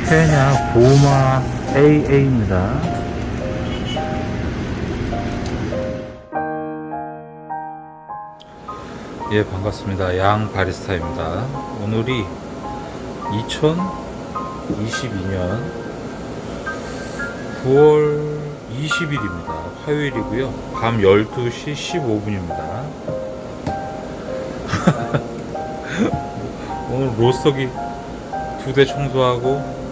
케냐 보마 AA입니다. 예, 반갑습니다. 양 바리스타입니다. 오늘이 2022년 9월 20일입니다. 화요일이고요. 밤 12시 15분입니다. 오늘 로스터기 2대 청소하고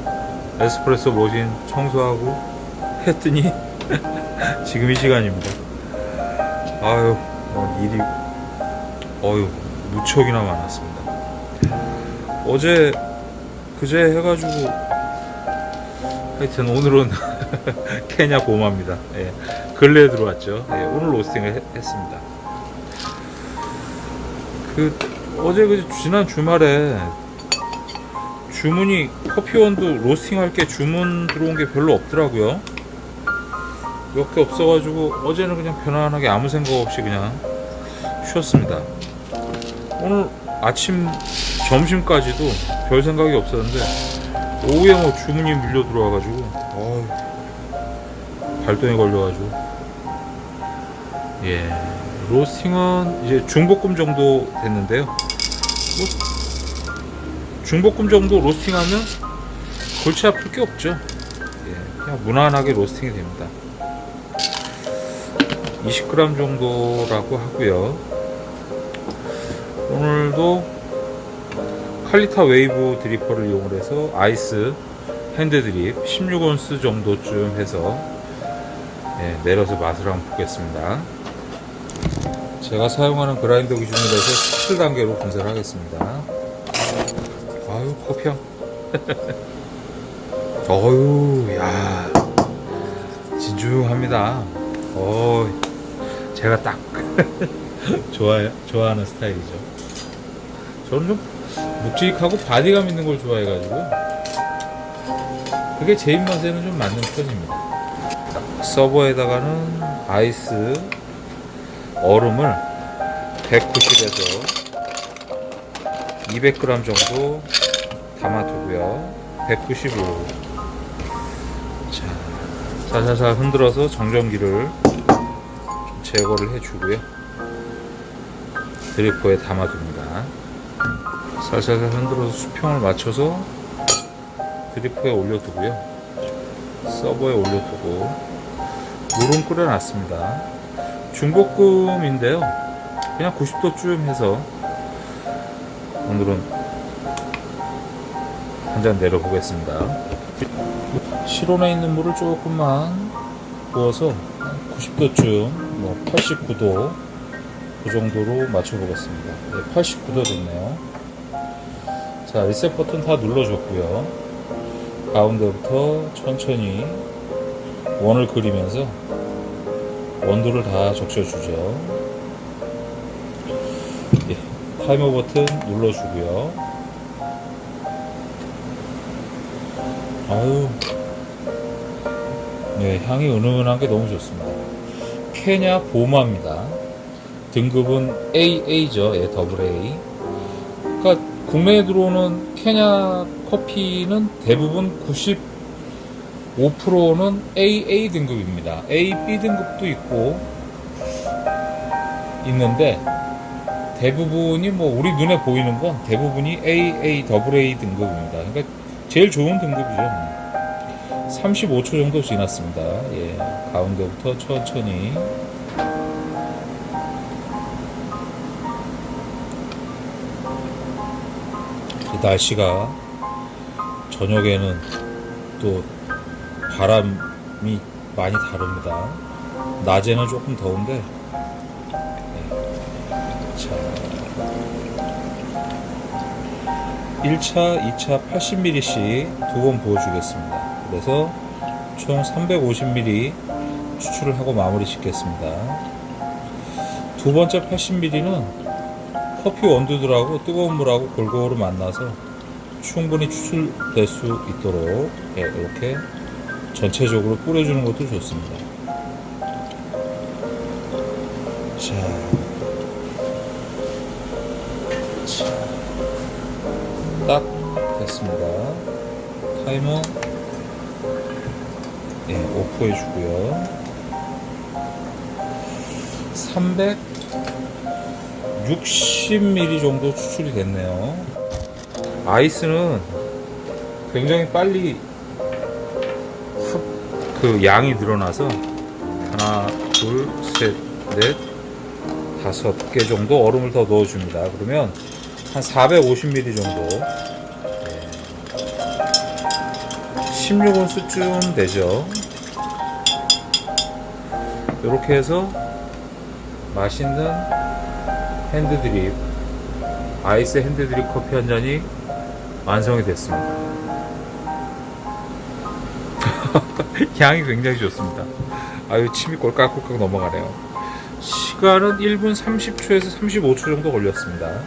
에스프레소 머신 청소하고 했더니 지금 이 시간입니다. 아유, 일이 무척이나 많았습니다. 어제 그제 해가지고 하여튼 오늘은 케냐 보마입니다. 예, 근래에 들어왔죠. 예, 오늘 로스팅을 했습니다. 어제 지난 주말에 주문이 커피원도 로스팅할 게 주문 들어온 게 별로 없더라고요. 몇 개 없어가지고 어제는 그냥 편안하게 아무 생각 없이 그냥 쉬었습니다. 오늘 아침 점심까지도 별 생각이 없었는데 오후에 뭐 주문이 밀려 들어와가지고 발동에 걸려가지고 로스팅은 이제 중볶음 정도 됐는데요. 중볶음 정도 로스팅하면 골치 아플 게 없죠. 그냥 무난하게 로스팅이 됩니다. 20g 정도라고 하고요. 오늘도 칼리타 웨이브 드리퍼를 이용해서 아이스 핸드 드립 16온스 정도쯤 해서 내려서 맛을 한번 보겠습니다. 제가 사용하는 그라인더 기준으로 해서 17단계로 분쇄를 하겠습니다. 아유, 커피향. 야, 진중합니다. 제가 딱 좋아하는 스타일이죠. 저는 좀 묵직하고 바디감 있는 걸 좋아해가지고요. 그게 제 입맛에는 좀 맞는 편입니다. 서버에다가는 아이스 얼음을 190에서 200g 정도 담아두고요. 195. 자, 살살살 흔들어서 정전기를 좀 제거를 해주고요. 드리퍼에 담아둡니다. 살살살 흔들어서 수평을 맞춰서 드리퍼에 올려두고요. 서버에 올려두고 물은 끓여놨습니다. 중볶음인데요. 그냥 90도쯤 해서 오늘은 한 잔 내려보겠습니다. 실온에 있는 물을 조금만 부어서 90도쯤 89도 그 정도로 맞춰보겠습니다. 89도 됐네요. 자, 리셋 버튼 다 눌러줬고요. 가운데부터 천천히 원을 그리면서 원도를 다 적셔주죠. 타이머 버튼 눌러주고요. 향이 은은한 게 너무 좋습니다. 케냐 보마입니다. 등급은 AA죠. 더블 A. 그러니까 국내에 들어오는 케냐 커피는 대부분 95%는 AA 등급입니다. A, B 등급도 있는데 대부분이 우리 눈에 보이는 건 대부분이 AA, 더블 A 등급입니다. 그러니까 제일 좋은 등급이죠. 35초 정도 지났습니다. 가운데부터 천천히 날씨가 저녁에는 또 바람이 많이 다릅니다. 낮에는 조금 더운데 자, 1차, 2차 80ml씩 두 번 부어주겠습니다. 그래서 총 350ml 추출을 하고 마무리 짓겠습니다. 두 번째 80ml는 커피 원두들하고 뜨거운 물하고 골고루 만나서 충분히 추출될 수 있도록 이렇게 전체적으로 뿌려주는 것도 좋습니다. 딱 됐습니다. 타이머 오프 해주고요. 360ml 정도 추출이 됐네요. 아이스는 굉장히 빨리 그 양이 늘어나서 하나, 둘, 셋, 넷, 5개 정도 얼음을 더 넣어줍니다. 그러면 한 450ml 정도, 16온스쯤 되죠. 이렇게 해서 맛있는 핸드드립, 아이스 핸드드립 커피 한 잔이 완성이 됐습니다. 향이 굉장히 좋습니다. 아유, 침이 꼴깍꼴깍 넘어가네요. 시간은 1분 30초에서 35초 정도 걸렸습니다.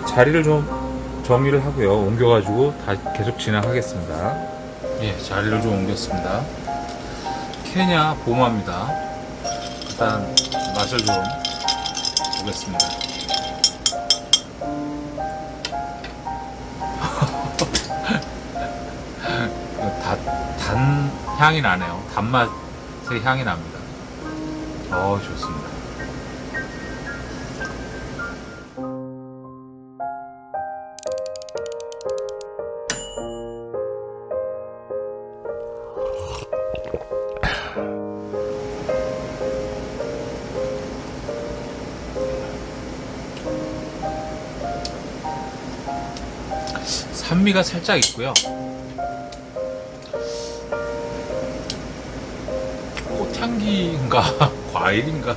자리를 좀 정리를 하고요. 옮겨가지고 다 계속 진행하겠습니다. 자리를 좀 옮겼습니다. 케냐 보마입니다. 일단 맛을 좀 보겠습니다. 단 향이 나네요. 단맛의 향이 납니다. 좋습니다. 산미가 살짝 있고요. 꽃향기인가 과일인가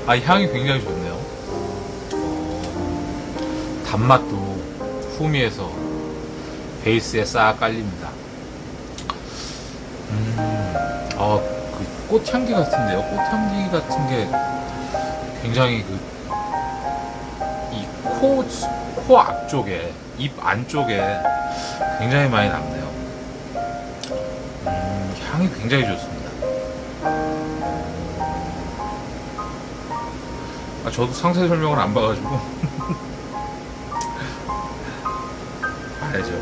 향이 굉장히 좋네요. 단맛도 후미에서 베이스에 싹 깔립니다. 그 꽃향기 같은데요. 꽃향기 같은 게 굉장히 코 앞쪽에, 입 안쪽에 굉장히 많이 남네요. 향이 굉장히 좋습니다. 저도 상세 설명을 안 봐가지고 봐야죠.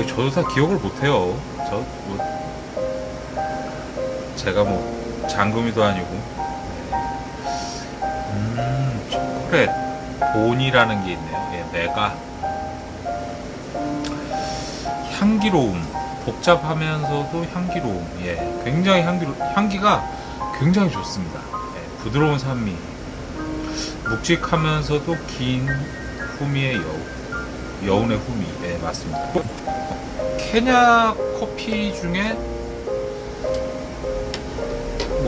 저도 다 기억을 못해요. 제가 장금이도 아니고. 초콜릿 본이라는 게 있네요. 메가. 향기로움, 복잡하면서도 향기로움. 굉장히 향기가 굉장히 좋습니다. 부드러운 산미, 묵직하면서도 긴 후미의 여운의 후미. 맞습니다. 케냐 커피 중에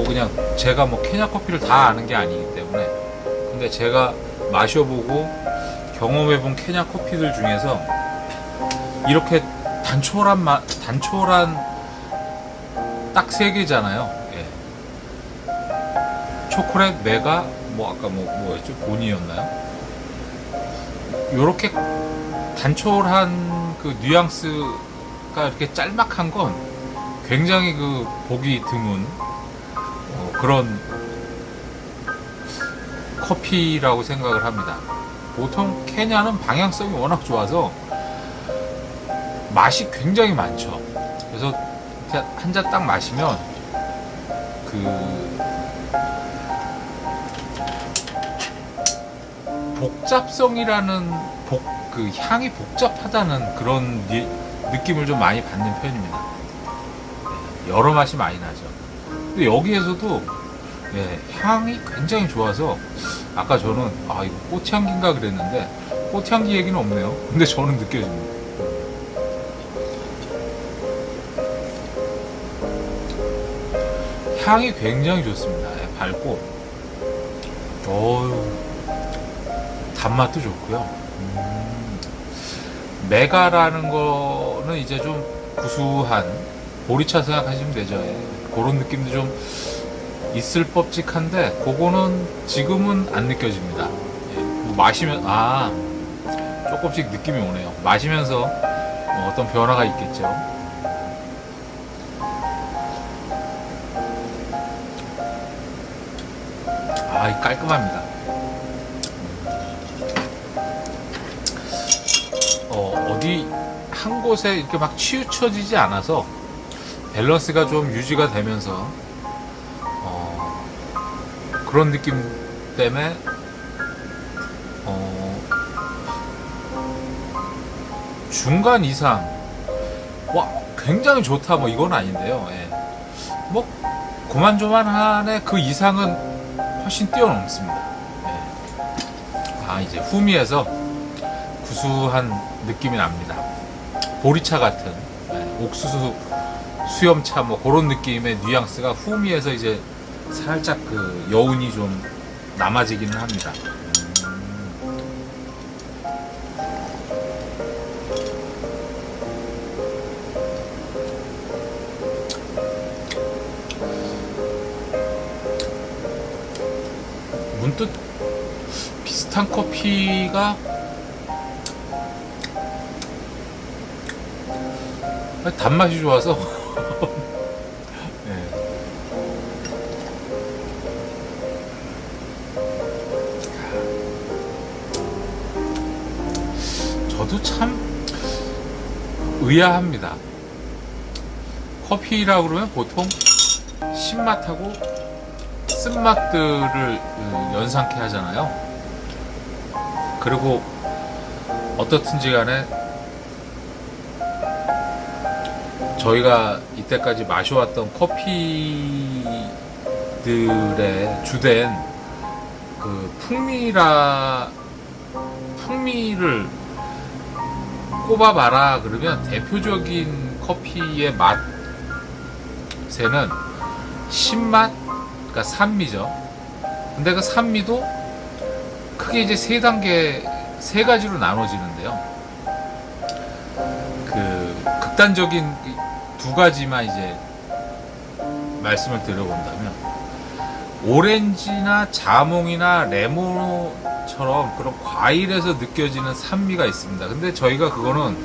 그냥 제가 케냐 커피를 다 아는 게 아니기 때문에, 근데 제가 마셔보고 경험해본 케냐 커피들 중에서 이렇게 단촐한 딱 3개잖아요. 초콜릿, 메가, 아까 뭐였죠? 본이었나요? 요렇게 단촐한 그 뉘앙스가 이렇게 짤막한 건 굉장히 보기 드문 그런 커피라고 생각을 합니다. 보통 케냐는 방향성이 워낙 좋아서 맛이 굉장히 많죠. 그래서 한 잔 딱 마시면 복잡성이라는 향이 복잡하다는 그런 느낌을 좀 많이 받는 편입니다. 여러 맛이 많이 나죠. 근데 여기에서도 향이 굉장히 좋아서 아까 저는 이거 꽃향기인가 그랬는데 꽃향기 얘기는 없네요. 근데 저는 느껴집니다. 향이 굉장히 좋습니다. 밝고 단맛도 좋고요. 메가라는 거는 이제 좀 구수한 보리차 생각하시면 되죠. 그런 느낌도 좀 있을 법직한데 그거는 지금은 안 느껴집니다. 마시면 조금씩 느낌이 오네요. 마시면서 어떤 변화가 있겠죠. 깔끔합니다. 어디 한 곳에 이렇게 막 치우쳐지지 않아서 밸런스가 좀 유지가 되면서 그런 느낌 때문에 중간 이상 와 굉장히 좋다 뭐 이건 아닌데요. 예. 뭐 고만조만한에 그 이상은 훨씬 뛰어넘습니다. 예. 아 이제 후미에서 구수한 느낌이 납니다. 보리차 같은 옥수수 수염차 뭐 그런 느낌의 뉘앙스가 후미에서 이제 살짝 그 여운이 좀 남아지기는 합니다. 문득 비슷한 커피가 단맛이 좋아서 네. 저도 참 의아합니다. 커피라고 그러면 보통 신맛하고 쓴맛들을 연상케 하잖아요. 그리고 어떻든지 간에 저희가 이때까지 마셔왔던 커피들의 주된 그 풍미를 꼽아봐라 그러면 대표적인 커피의 맛에는 신맛, 그러니까 산미죠. 근데 그 산미도 크게 이제 세 가지로 나눠지는데요. 그 극단적인 두 가지만 이제 말씀을 드려본다면 오렌지나 자몽이나 레몬처럼 그런 과일에서 느껴지는 산미가 있습니다. 근데 저희가 그거는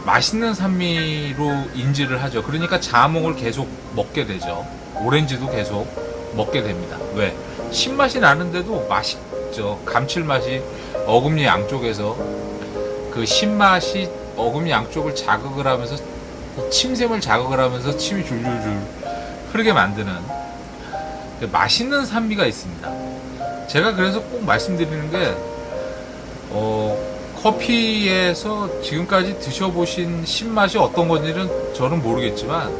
맛있는 산미로 인지를 하죠. 그러니까 자몽을 계속 먹게 되죠. 오렌지도 계속 먹게 됩니다. 왜? 신맛이 나는데도 맛있죠. 감칠맛이 어금니 양쪽에서 그 신맛이 어금니 양쪽을 자극을 하면서 침샘을 자극을 하면서 침이 줄줄줄 흐르게 만드는 맛있는 산미가 있습니다. 제가 그래서 꼭 말씀드리는 게 커피에서 지금까지 드셔보신 신맛이 어떤 건지는 저는 모르겠지만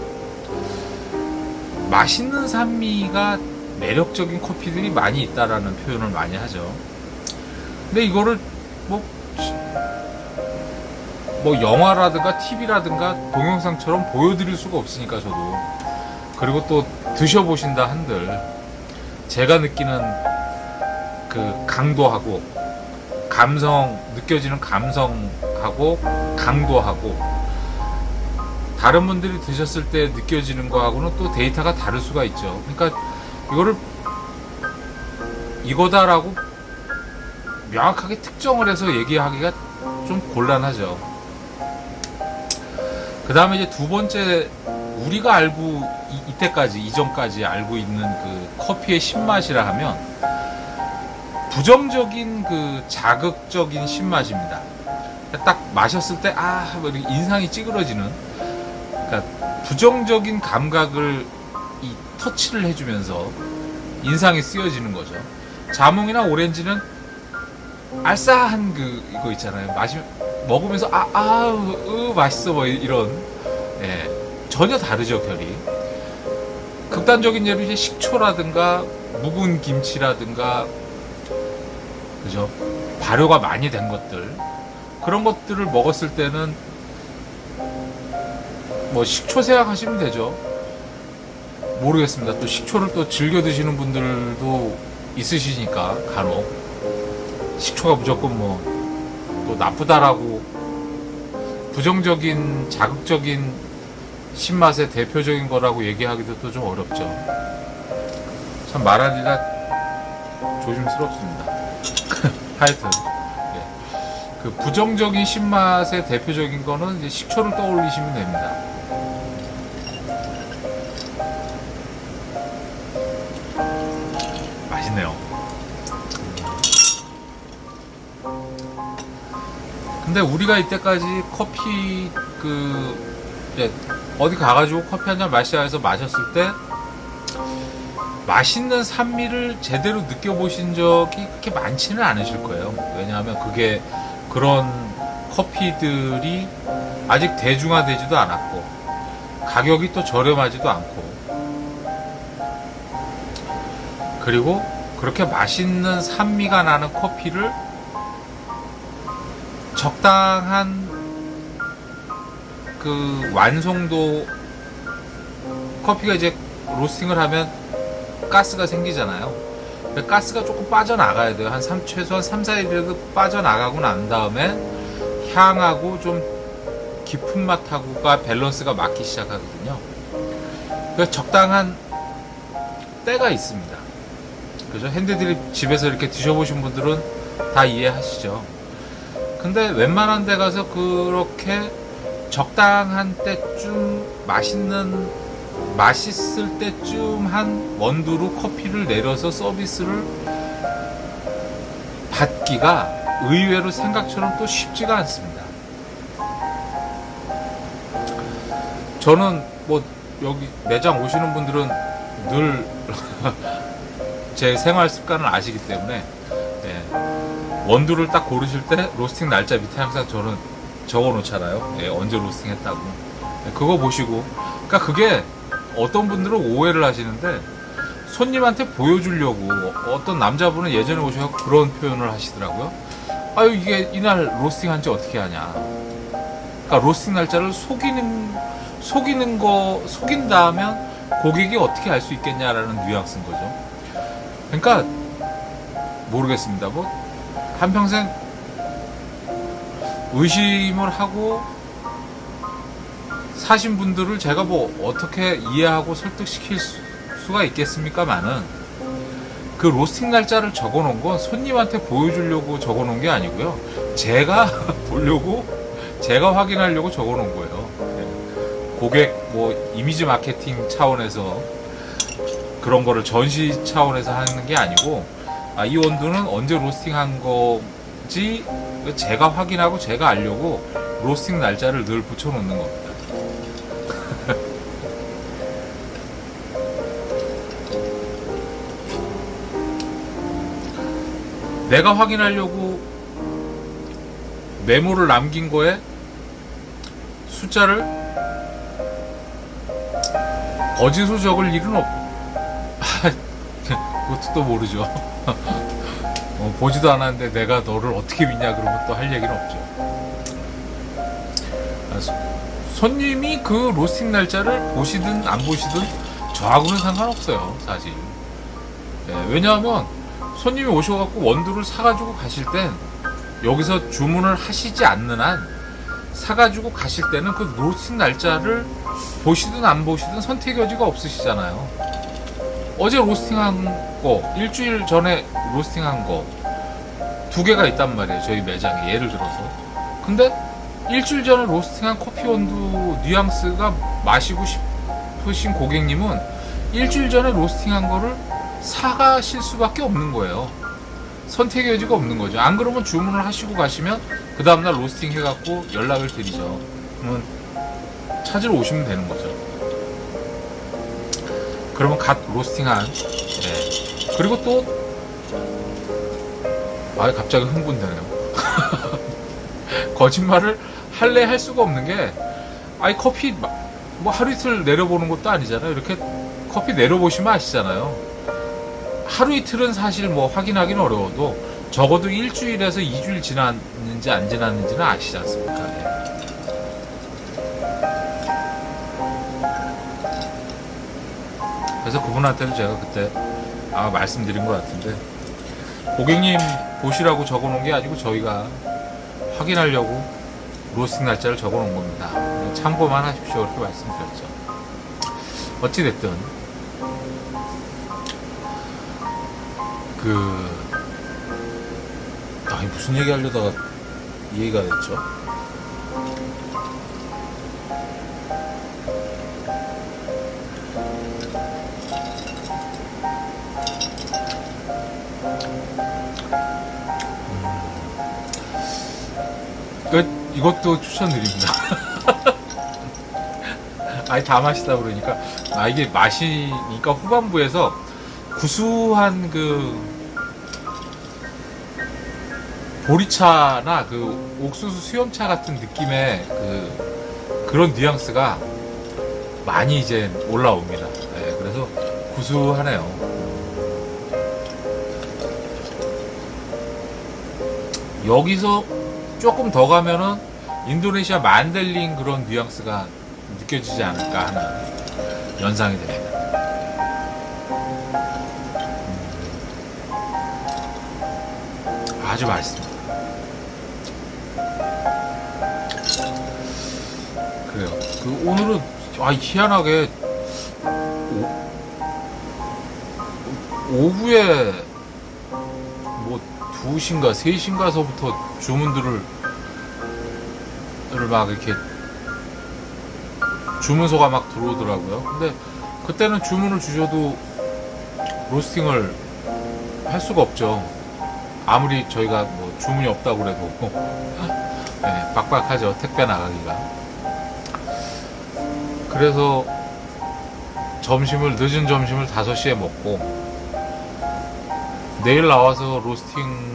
맛있는 산미가 매력적인 커피들이 많이 있다라는 표현을 많이 하죠. 근데 이거를 뭐 영화라든가 TV라든가 동영상처럼 보여드릴 수가 없으니까 저도 그리고 또 드셔보신다 한들 제가 느끼는 그 강도하고 느껴지는 감성하고 강도하고 다른 분들이 드셨을 때 느껴지는 거하고는 또 데이터가 다를 수가 있죠. 그러니까 이거를 이거다라고 명확하게 특정을 해서 얘기하기가 좀 곤란하죠. 그 다음에 이제 두 번째 우리가 알고 이전까지 알고 있는 그 커피의 신맛이라 하면 부정적인 그 자극적인 신맛입니다. 딱 마셨을 때 인상이 찌그러지는 그러니까 부정적인 감각을 이 터치를 해주면서 인상이 쓰여지는 거죠. 자몽이나 오렌지는 알싸한 이거 있잖아요. 먹으면서 맛있어 뭐 이런 전혀 다르죠 결이. 극단적인 예로 이제 식초라든가 묵은 김치라든가 그죠 발효가 많이 된 것들 그런 것들을 먹었을 때는 뭐 식초 생각하시면 되죠. 모르겠습니다. 또 식초를 또 즐겨 드시는 분들도 있으시니까 간혹 식초가 무조건 뭐 또 나쁘다라고 부정적인 자극적인 신맛의 대표적인 거라고 얘기하기도 또 좀 어렵죠. 참 말하기가 조심스럽습니다. 하여튼 그 부정적인 신맛의 대표적인 거는 이제 식초를 떠올리시면 됩니다. 맛있네요. 근데 우리가 이때까지 커피 이제 어디 가가지고 커피 한 잔 마시자 해서 마셨을 때 맛있는 산미를 제대로 느껴보신 적이 그렇게 많지는 않으실 거예요. 왜냐하면 그게 그런 커피들이 아직 대중화되지도 않았고 가격이 또 저렴하지도 않고, 그리고 그렇게 맛있는 산미가 나는 커피를 적당한 그 완성도, 커피가 이제 로스팅을 하면 가스가 생기잖아요. 가스가 조금 빠져나가야 돼요. 최소한 3, 4일이라도 빠져나가고 난 다음에 향하고 좀 깊은 맛하고가 밸런스가 맞기 시작하거든요. 그래서 적당한 때가 있습니다. 그죠? 핸드드립 집에서 이렇게 드셔보신 분들은 다 이해하시죠. 근데 웬만한 데 가서 그렇게 적당한 때쯤 맛있을 때쯤 한 원두로 커피를 내려서 서비스를 받기가 의외로 생각처럼 또 쉽지가 않습니다. 저는 뭐 여기 매장 오시는 분들은 늘 제 생활 습관을 아시기 때문에, 원두를 딱 고르실 때 로스팅 날짜 밑에 항상 저는 적어 놓잖아요. 언제 로스팅 했다고. 그거 보시고, 그러니까 그게 어떤 분들은 오해를 하시는데, 손님한테 보여주려고 어떤 남자분은 예전에 오셔서 그런 표현을 하시더라고요. 아유, 이게 이날 로스팅 한지 어떻게 하냐. 그러니까 로스팅 날짜를 속인다면 고객이 어떻게 알 수 있겠냐라는 뉘앙스인 거죠. 그러니까 모르겠습니다. 뭐 한평생 의심을 하고 사신 분들을 제가 뭐 어떻게 이해하고 설득시킬 수가 있겠습니까만은, 그 로스팅 날짜를 적어 놓은 건 손님한테 보여주려고 적어 놓은 게 아니고요. 제가 보려고, 제가 확인하려고 적어 놓은 거예요. 고객 뭐 이미지 마케팅 차원에서 그런 거를 전시 차원에서 하는 게 아니고, 이 원두는 언제 로스팅한 거지 제가 확인하고 제가 알려고 로스팅 날짜를 늘 붙여 놓는 겁니다. 내가 확인하려고 메모를 남긴 거에 숫자를 거짓으로 적을 일은 그것도 또 모르죠. 보지도 않았는데 내가 너를 어떻게 믿냐 그러면 또 할 얘기는 없죠. 손님이 그 로스팅 날짜를 보시든 안 보시든 저하고는 상관없어요, 사실. 왜냐하면 손님이 오셔갖고 원두를 사가지고 가실 땐, 여기서 주문을 하시지 않는 한 사가지고 가실 때는 그 로스팅 날짜를 보시든 안 보시든 선택의 여지가 없으시잖아요. 어제 로스팅한 거, 일주일 전에 로스팅한 거 2개가 있단 말이에요, 저희 매장에. 예를 들어서. 근데 일주일 전에 로스팅한 커피 원두 뉘앙스가 마시고 싶으신 고객님은 일주일 전에 로스팅한 거를 사가실 수밖에 없는 거예요. 선택의 여지가 없는 거죠. 안 그러면 주문을 하시고 가시면 그 다음날 로스팅 해갖고 연락을 드리죠. 그러면 찾으러 오시면 되는 거죠. 그러면 갓 로스팅한, 그리고 또 갑자기 흥분되네요. 거짓말을 할래 할 수가 없는 게, 커피 뭐 하루 이틀 내려보는 것도 아니잖아요. 이렇게 커피 내려보시면 아시잖아요. 하루 이틀은 사실 뭐 확인하기는 어려워도 적어도 일주일에서 2주일 지났는지 안 지났는지는 아시지 않습니까? 그래서 그분한테도 제가 그때 말씀드린 것 같은데, 고객님 보시라고 적어 놓은 게 아니고 저희가 확인하려고 로스팅 날짜를 적어 놓은 겁니다. 참고만 하십시오. 이렇게 말씀드렸죠. 어찌됐든 무슨 얘기 하려다가 이 얘기가 됐죠? 이것도 추천드립니다. 아니 다 마시다 그러니까 이게 마시니까 후반부에서 구수한 그 보리차나 그 옥수수 수염차 같은 느낌의 그런 뉘앙스가 많이 이제 올라옵니다. 네, 그래서 구수하네요. 여기서 조금 더 가면은 인도네시아 만델링 그런 뉘앙스가 느껴지지 않을까 하는 연상이 됩니다. 아주 맛있습니다. 그래요. 오늘은 희한하게 오후에 뭐 2시인가 3시인가서부터 주문들을 막 이렇게 주문서가 막 들어오더라고요. 근데 그때는 주문을 주셔도 로스팅을 할 수가 없죠. 아무리 저희가 뭐 주문이 없다고 그래도 네, 빡빡하죠. 택배 나가기가. 그래서 늦은 점심을 5시에 먹고 내일 나와서 로스팅,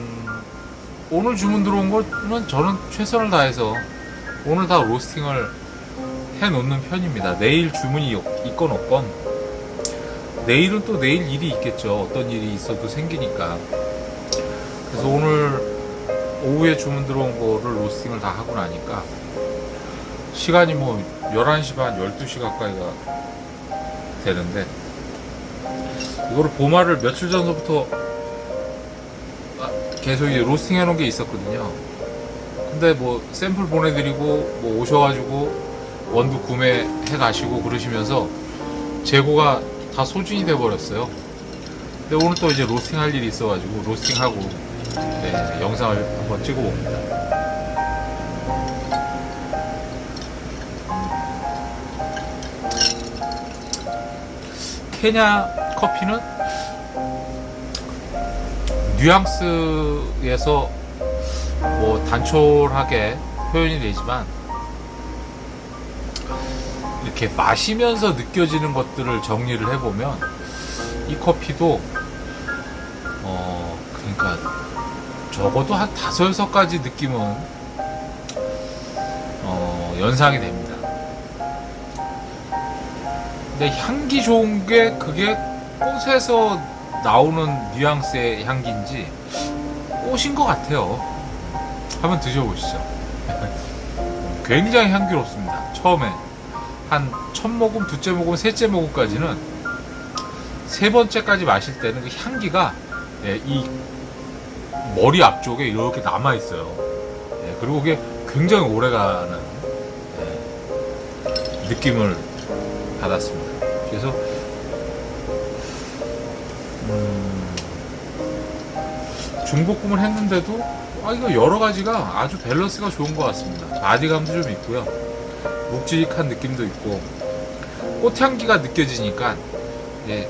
오늘 주문 들어온 거는 저는 최선을 다해서 오늘 다 로스팅을 해놓는 편입니다. 내일 주문이 있건 없건 내일은 또 내일 일이 있겠죠. 어떤 일이 있어도 생기니까. 그래서 오늘 오후에 주문 들어온 거를 로스팅을 다 하고 나니까 시간이 뭐 11시 반, 12시 가까이가 되는데, 이거를 보마를 며칠 전부터 계속 이제 로스팅 해놓은 게 있었거든요. 근데 뭐 샘플 보내드리고 뭐 오셔가지고 원두 구매해 가시고 그러시면서 재고가 다 소진이 돼 버렸어요. 근데 오늘 또 이제 로스팅 할 일이 있어가지고 로스팅하고 네, 영상을 한번 찍어봅니다. 케냐 커피는 뉘앙스에서 뭐 단촐하게 표현이 되지만 이렇게 마시면서 느껴지는 것들을 정리를 해보면 이 커피도 그러니까 적어도 한 5-6가지 느낌은 연상이 됩니다. 근데 향기 좋은 게 그게 꽃에서 나오는 뉘앙스의 향기인지 꽃인 것 같아요. 한번 드셔보시죠. 굉장히 향기롭습니다. 처음에 한 첫 모금, 두째 모금, 셋째 모금까지는, 세 번째까지 마실 때는 그 향기가 이 머리 앞쪽에 이렇게 남아 있어요. 그리고 그게 굉장히 오래가는 느낌을 받았습니다. 그래서 중볶음을 했는데도 이거 여러 가지가 아주 밸런스가 좋은 것 같습니다. 바디감도 좀 있고요, 묵직한 느낌도 있고, 꽃향기가 느껴지니까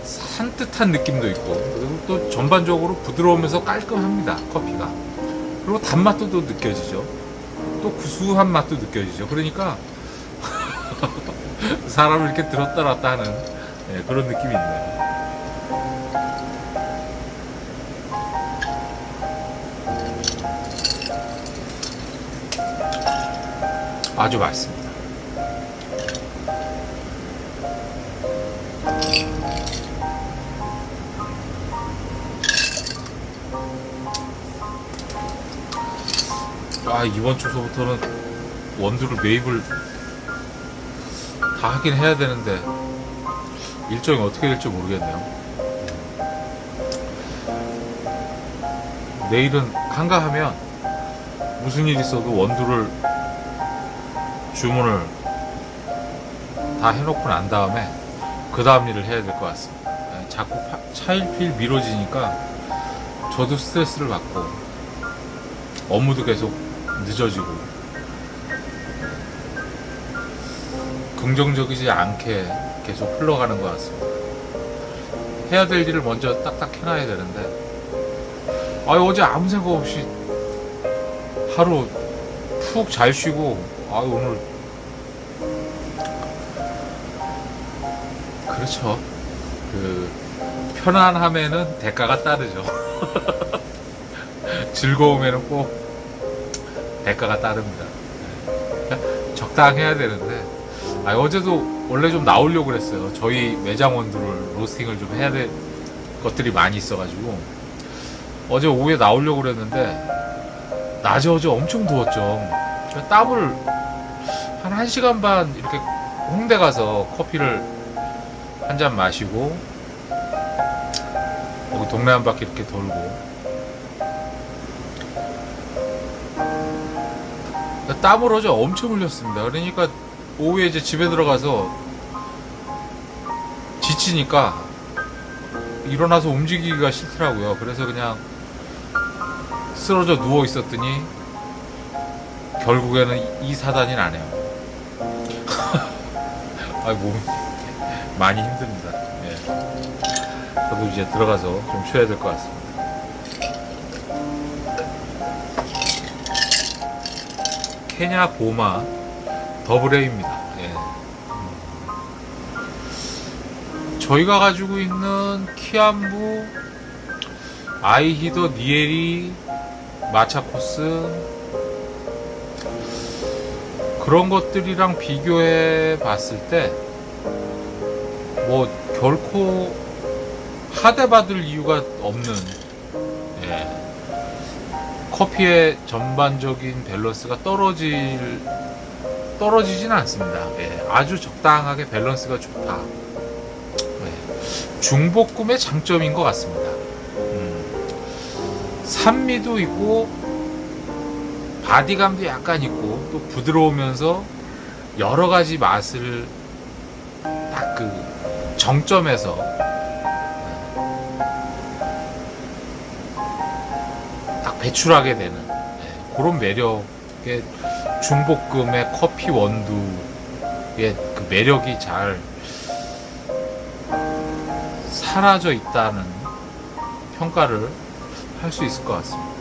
산뜻한 느낌도 있고, 그리고 또 전반적으로 부드러우면서 깔끔합니다, 커피가. 그리고 단맛도 또 느껴지죠. 또 구수한 맛도 느껴지죠. 그러니까 사람을 이렇게 들었다 놨다 하는 그런 느낌이 있네요. 아주 맛있습니다. 이번 주소부터는 원두를 매입을 다 하긴 해야 되는데 일정이 어떻게 될지 모르겠네요. 내일은 한가하면 무슨 일 있어도 원두를 주문을 다 해놓고 난 다음에 그 다음 일을 해야 될 것 같습니다. 자꾸 차일피일 미뤄지니까 저도 스트레스를 받고 업무도 계속 늦어지고 긍정적이지 않게 계속 흘러가는 것 같습니다. 해야 될 일을 먼저 딱딱 해놔야 되는데 어제 아무 생각 없이 하루 푹 잘 쉬고, 오늘 그렇죠. 그 편안함에는 대가가 따르죠. 즐거움에는 꼭 대가가 따릅니다. 적당해야 되는데, 어제도 원래 좀 나오려고 그랬어요. 저희 매장원들을 로스팅을 좀 해야 될 것들이 많이 있어가지고 어제 오후에 나오려고 그랬는데 낮에 어제 엄청 더웠죠. 땀을 한 1시간 반 이렇게 홍대 가서 커피를 한 잔 마시고 여기 동네 한 바퀴 이렇게 돌고 땀을 어제 엄청 흘렸습니다. 그러니까 오후에 이제 집에 들어가서 지치니까 일어나서 움직이기가 싫더라고요. 그래서 그냥 쓰러져 누워 있었더니 결국에는 이 사단이 나네요. 몸이 많이 힘듭니다. 예. 저도 이제 들어가서 좀 쉬어야 될 것 같습니다. 케냐 보마 더블 A입니다. 예. 저희가 가지고 있는 키안부, 아이히더, 니에리, 마차코스 그런 것들이랑 비교해 봤을 때 뭐 결코 하대받을 이유가 없는 커피의 전반적인 밸런스가 떨어지진 않습니다. 아주 적당하게 밸런스가 좋다. 중볶음의 장점인 것 같습니다. 산미도 있고 바디감도 약간 있고 또 부드러우면서 여러 가지 맛을 딱 그 정점에서 딱 배출하게 되는 그런 매력의 중볶음의 커피 원두의 그 매력이 잘 사라져 있다는 평가를 할 수 있을 것 같습니다.